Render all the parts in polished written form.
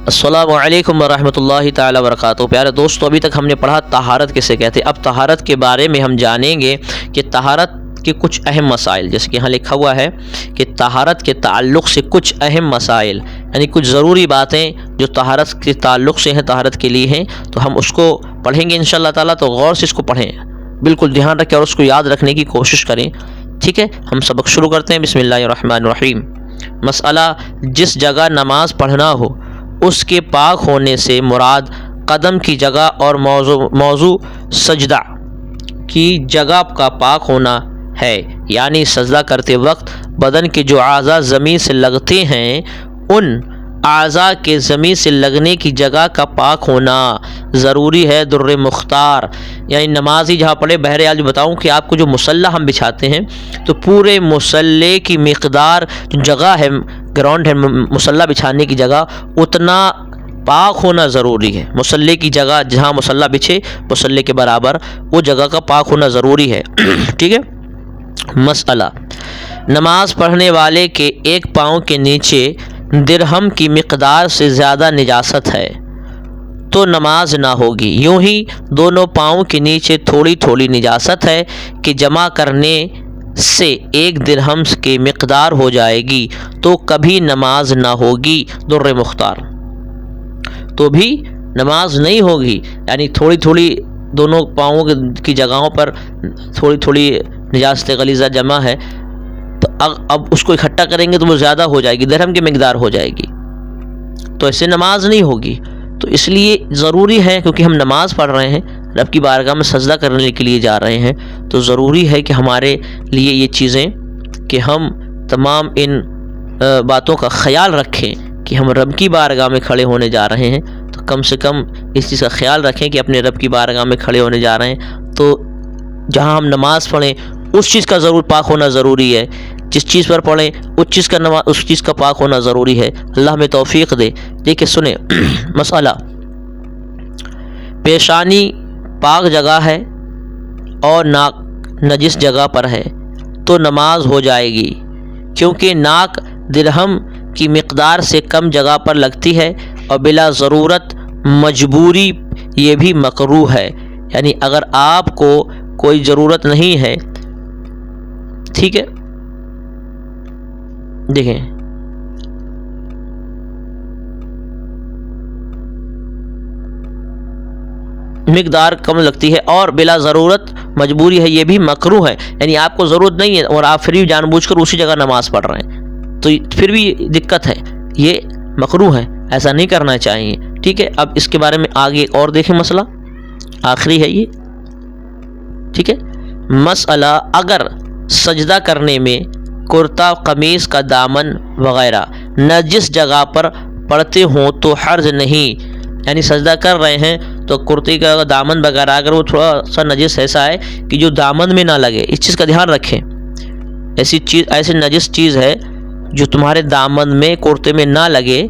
السلام علیکم ورحمۃ اللہ تعالی وبرکاتہ۔ پیارے دوستو، ابھی تک ہم نے پڑھا طہارت کسے کہتے ہیں۔ اب طہارت کے بارے میں ہم جانیں گے کہ طہارت کے کچھ اہم مسائل، جیسے کہ یہاں لکھا ہوا ہے کہ طہارت کے تعلق سے کچھ اہم مسائل، یعنی کچھ ضروری باتیں جو طہارت کے تعلق سے ہیں، طہارت کے لیے ہیں، تو ہم اس کو پڑھیں گے انشاءاللہ تعالیٰ۔ تو غور سے اس کو پڑھیں، بالکل دھیان رکھیں اور اس کو یاد رکھنے کی کوشش کریں، ٹھیک ہے۔ ہم سبق شروع کرتے ہیں۔ بسم اللہ الرحمن الرحیم۔ مسئلہ: جس جگہ نماز پڑھنا ہو اس کے پاک ہونے سے مراد قدم کی جگہ اور موضوع سجدہ کی جگہ کا پاک ہونا ہے، یعنی سجدہ کرتے وقت بدن کے جو اعضاء زمین سے لگتے ہیں ان اعضاء کے زمین سے لگنے کی جگہ کا پاک ہونا ضروری ہے۔ در مختار، یعنی نمازی جہاں پڑھے، بہرحال جو بتاؤں کہ آپ کو جو مصلی ہم بچھاتے ہیں تو پورے مصلی کی مقدار جو جگہ ہے، گراؤنڈ ہے مصلی بچھانے کی جگہ، اتنا پاک ہونا ضروری ہے۔ مصلی کی جگہ جہاں مصلی بچھے مصلی کے برابر وہ جگہ کا پاک ہونا ضروری ہے، ٹھیک ہے۔ مسئلہ: نماز پڑھنے والے کے ایک پاؤں کے نیچے درہم کی مقدار سے زیادہ نجاست ہے تو نماز نہ ہوگی۔ یوں ہی دونوں پاؤں کے نیچے تھوڑی تھوڑی نجاست ہے کہ جمع کرنے سے ایک درہم کی مقدار ہو جائے گی تو کبھی نماز نہ ہوگی۔ در مختار، تو بھی نماز نہیں ہوگی، یعنی تھوڑی تھوڑی دونوں پاؤں کی جگہوں پر تھوڑی تھوڑی نجاست غلیظہ جمع ہے، تو اب اس کو اکٹھا کریں گے تو وہ زیادہ ہو جائے گی، درہم کی مقدار ہو جائے گی، تو ایسے نماز نہیں ہوگی۔ تو اس لیے ضروری ہے، کیونکہ ہم نماز پڑھ رہے ہیں، رب کی بارگاہ میں سجدہ کرنے کے لیے جا رہے ہیں، تو ضروری ہے کہ ہمارے لیے یہ چیزیں، کہ ہم تمام ان باتوں کا خیال رکھیں کہ ہم رب کی بارگاہ میں کھڑے ہونے جا رہے ہیں، تو کم سے کم اس چیز کا خیال رکھیں کہ اپنے رب کی بارگاہ میں کھڑے ہونے جا رہے ہیں، تو جہاں ہم نماز پڑھیں اس چیز کا ضرور پاک ہونا ضروری ہے، جس چیز پر پڑھیں اس چیز کا پاک ہونا ضروری ہے۔ اللہ ہمیں توفیق دے۔ دیکھیں سنیں، مسئلہ: پیشانی پاک جگہ ہے اور ناک نجس جگہ پر ہے تو نماز ہو جائے گی، کیونکہ ناک درہم کی مقدار سے کم جگہ پر لگتی ہے اور بلا ضرورت مجبوری یہ بھی مکروہ ہے، یعنی اگر آپ کو کوئی ضرورت نہیں ہے، ٹھیک ہے، دیکھیں مقدار کم لگتی ہے اور بلا ضرورت مجبوری ہے، یہ بھی مکروہ ہے، یعنی آپ کو ضرورت نہیں ہے اور آپ پھر بھی جان بوجھ کر اسی جگہ نماز پڑھ رہے ہیں تو پھر بھی دقت ہے، یہ مکروہ ہے، ایسا نہیں کرنا چاہیے، ٹھیک ہے۔ اب اس کے بارے میں آگے اور دیکھیں، مسئلہ آخری ہے یہ، ٹھیک ہے۔ مسئلہ: اگر سجدہ کرنے میں کرتا قمیص کا دامن وغیرہ نجس جگہ پر پڑتے ہوں تو حرج نہیں، یعنی سجدہ کر رہے ہیں تو کرتے کا دامن وغیرہ اگر وہ تھوڑا سا نجس ایسا ہے کہ جو دامن میں نہ لگے، اس چیز کا دھیان رکھیں، ایسی نجس چیز ہے جو تمہارے دامن میں کرتے میں نہ لگے،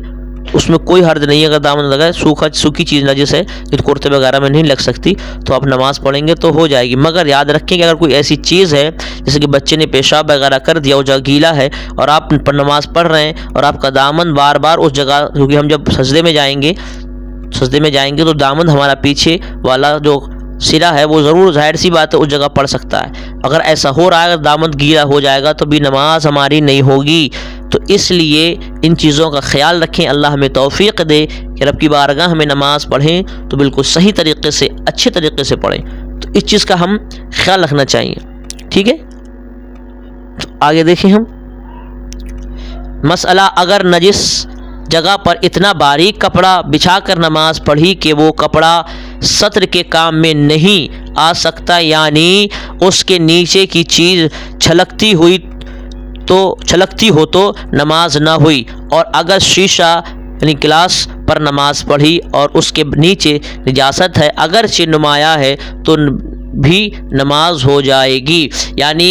اس میں کوئی حرج نہیں ہے۔ اگر دامن لگا ہے، سوکھی چیز نجس ہے جو کرتے وغیرہ میں نہیں لگ سکتی، تو آپ نماز پڑھیں گے تو ہو جائے گی، مگر یاد رکھیں کہ اگر کوئی ایسی چیز ہے جیسے کہ بچے نے پیشاب وغیرہ کر دیا، وہ جگہ گیلا ہے اور آپ نماز پڑھ رہے ہیں اور آپ کا دامن بار بار اس جگہ، کیونکہ ہم جب سجدے میں جائیں گے تو دامن ہمارا پیچھے والا جو سرا ہے وہ ضرور، ظاہر سی بات ہے، اس جگہ پڑ سکتا ہے۔ اگر ایسا ہو رہا ہے، اگر دامن گیلا ہو جائے گا تو بھی نماز ہماری نہیں ہوگی، تو اس لیے ان چیزوں کا خیال رکھیں۔ اللہ ہمیں توفیق دے کہ رب کی بارگاہ ہمیں نماز پڑھیں تو بالکل صحیح طریقے سے، اچھے طریقے سے پڑھیں، تو اس چیز کا ہم خیال رکھنا چاہیے، ٹھیک ہے۔ تو آگے دیکھیں ہم مسئلہ: اگر نجس جگہ پر اتنا باریک کپڑا بچھا کر نماز پڑھی کہ وہ کپڑا سطر کے کام میں نہیں آ سکتا، یعنی اس کے نیچے کی چیز چھلکتی ہو تو نماز نہ ہوئی، اور اگر شیشہ یعنی گلاس پر نماز پڑھی اور اس کے نیچے نجاست ہے اگرچہ نمایاں ہے تو بھی نماز ہو جائے گی، یعنی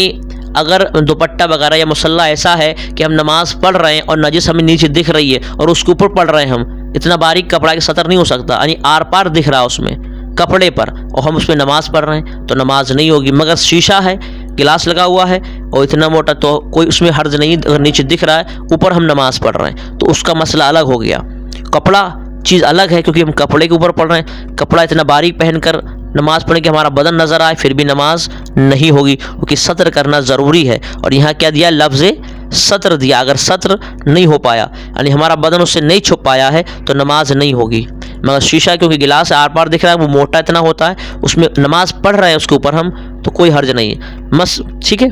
اگر دوپٹہ وغیرہ یا مصلی ایسا ہے کہ ہم نماز پڑھ رہے ہیں اور نجس ہمیں نیچے دکھ رہی ہے اور اس کے اوپر پڑھ رہے ہیں، ہم اتنا باریک کپڑا کہ سطر نہیں ہو سکتا، یعنی آر پار دکھ رہا اس میں کپڑے پر، اور ہم اس میں نماز پڑھ رہے ہیں تو نماز نہیں ہوگی، مگر شیشہ ہے، گلاس لگا ہوا ہے اور اتنا موٹا تو کوئی اس میں حرج نہیں، اگر نیچے دکھ رہا ہے اوپر ہم نماز پڑھ رہے ہیں تو اس کا مسئلہ الگ ہو گیا۔ کپڑا چیز الگ ہے کیونکہ ہم کپڑے کے اوپر پڑھ رہے ہیں. کپڑا اتنا باریک پہن کر نماز پڑھیں کہ ہمارا بدن نظر آئے پھر بھی نماز نہیں ہوگی, کیونکہ ستر کرنا ضروری ہے. اور یہاں کیا دیا, لفظ ستر دیا. اگر ستر نہیں ہو پایا یعنی ہمارا بدن اس سے نہیں چھپ پایا ہے تو نماز نہیں ہوگی. مگر شیشہ کیونکہ گلاس آر پار دکھ رہا ہے, وہ موٹا اتنا ہوتا ہے, اس میں نماز پڑھ رہے ہیں اس کے اوپر ہم, تو کوئی حرج نہیں ہے. ٹھیک ہے,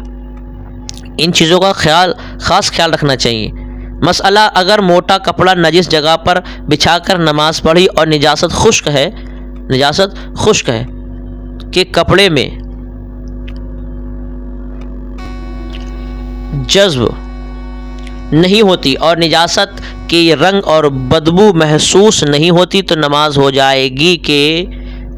ان چیزوں کا خاص خیال رکھنا چاہیے. مسئلہ, اگر موٹا کپڑا نجس جگہ پر بچھا کر نماز پڑھی اور نجاست خشک ہے کہ کپڑے میں جذب نہیں ہوتی اور نجاست کی رنگ اور بدبو محسوس نہیں ہوتی تو نماز ہو جائے گی کہ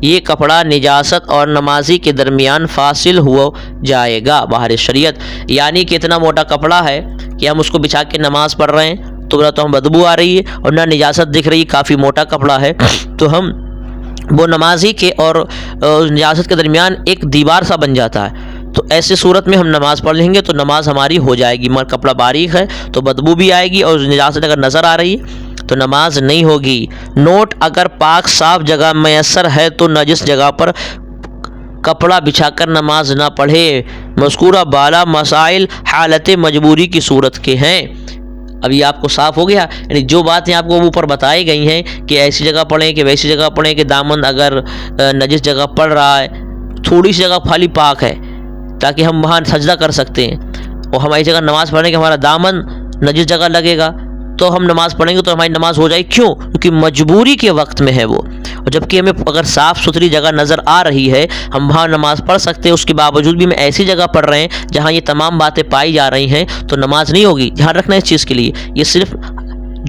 یہ کپڑا نجاست اور نمازی کے درمیان فاصل ہو جائے گا باہر شریعت. یعنی کہ اتنا موٹا کپڑا ہے کہ ہم اس کو بچھا کے نماز پڑھ رہے ہیں تو نہ تو ہم بدبو آ رہی ہے اور نہ نجاست دکھ رہی ہے, کافی موٹا کپڑا ہے, تو ہم وہ نمازی کے اور نجاست کے درمیان ایک دیوار سا بن جاتا ہے. تو ایسے صورت میں ہم نماز پڑھ لیں گے تو نماز ہماری ہو جائے گی. مگر کپڑا باریک ہے تو بدبو بھی آئے گی اور نجاست اگر نظر آ رہی ہے تو نماز نہیں ہوگی. نوٹ, اگر پاک صاف جگہ میسر ہے تو نجس جگہ پر کپڑا بچھا کر نماز نہ پڑھے. مذکورہ بالا مسائل حالت مجبوری کی صورت کے ہیں. اب یہ آپ کو صاف ہو گیا, یعنی جو باتیں آپ کو اوپر بتائی گئی ہیں کہ ایسی جگہ پڑھیں کہ ویسی جگہ پڑھیں, کہ دامن اگر نجس جگہ پڑ رہا ہے, تھوڑی سی جگہ خالی پاک ہے تاکہ ہم وہاں سجدہ کر سکتے ہیں, اور ہماری جگہ نماز پڑھنے کہ ہمارا دامن نجس جگہ لگے گا تو ہم نماز پڑھیں گے تو ہماری نماز ہو جائے. کیوں؟ کیونکہ مجبوری کے وقت میں ہے وہ, اور جبکہ ہمیں اگر صاف ستھری جگہ نظر آ رہی ہے ہم وہاں نماز پڑھ سکتے ہیں, اس کے باوجود بھی ہم ایسی جگہ پڑھ رہے ہیں جہاں یہ تمام باتیں پائی جا رہی ہیں تو نماز نہیں ہوگی. دھیان رکھنا اس چیز کے لیے, یہ صرف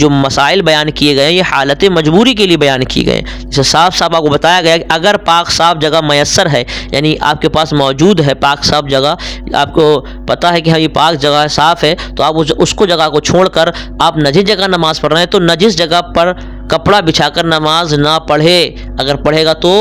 جو مسائل بیان کیے گئے ہیں یہ حالت مجبوری کے لیے بیان کیے گئے ہیں. جیسے صاف آپ کو بتایا گیا کہ اگر پاک صاف جگہ میسر ہے, یعنی آپ کے پاس موجود ہے پاک صاف جگہ, آپ کو پتہ ہے کہ ہاں یہ پاک جگہ ہے, صاف ہے, تو آپ اس کو جگہ کو چھوڑ کر آپ نجس جگہ نماز پڑھ رہے ہیں تو نجس جگہ پر کپڑا بچھا کر نماز نہ پڑھے. اگر پڑھے گا تو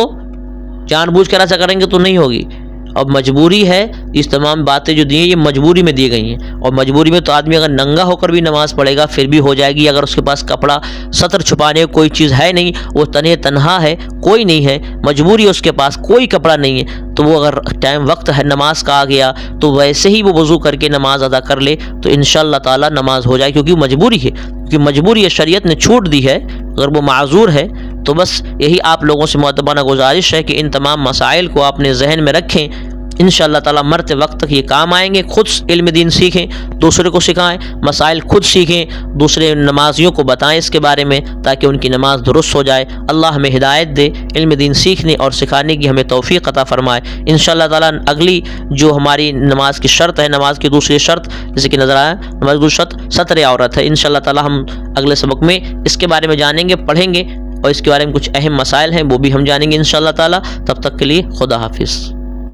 جان بوجھ کر ایسا کریں گے تو نہیں ہوگی. اور مجبوری ہے, اس تمام باتیں جو دی ہیں یہ مجبوری میں دی گئی ہیں, اور مجبوری میں تو آدمی اگر ننگا ہو کر بھی نماز پڑھے گا پھر بھی ہو جائے گی. اگر اس کے پاس کپڑا ستر چھپانے کو کوئی چیز ہے نہیں, وہ تنہا ہے, کوئی نہیں ہے, مجبوری اس کے پاس کوئی کپڑا نہیں ہے, تو وہ اگر ٹائم وقت ہے نماز کا آ گیا تو ویسے ہی وہ وضو کر کے نماز ادا کر لے تو انشاءاللہ تعالی نماز ہو جائے, کیونکہ مجبوری ہے, کیونکہ مجبوری شریعت نے چھوٹ دی ہے. اگر وہ معذور ہے تو بس یہی آپ لوگوں سے مؤدبانہ گزارش ہے کہ ان تمام مسائل کو اپنے ذہن میں رکھیں. انشاءاللہ تعالی مرتے وقت تک یہ کام آئیں گے. خود علم دین سیکھیں, دوسرے کو سکھائیں, مسائل خود سیکھیں, دوسرے نمازیوں کو بتائیں اس کے بارے میں تاکہ ان کی نماز درست ہو جائے. اللہ ہمیں ہدایت دے, علم دین سیکھنے اور سکھانے کی ہمیں توفیق عطا فرمائے. انشاءاللہ تعالی اگلی جو ہماری نماز کی شرط ہے, نماز کی دوسری شرط جیسے کہ نظر آیا, نماز کی دوسری شرط ستر عورت ہے. انشاءاللہ تعالی ہم اگلے سبق میں اس کے بارے میں جانیں گے, پڑھیں گے, اور اس کے بارے میں کچھ اہم مسائل ہیں وہ بھی ہم جانیں گے انشاءاللہ تعالی. تب تک کے لیے خدا حافظ.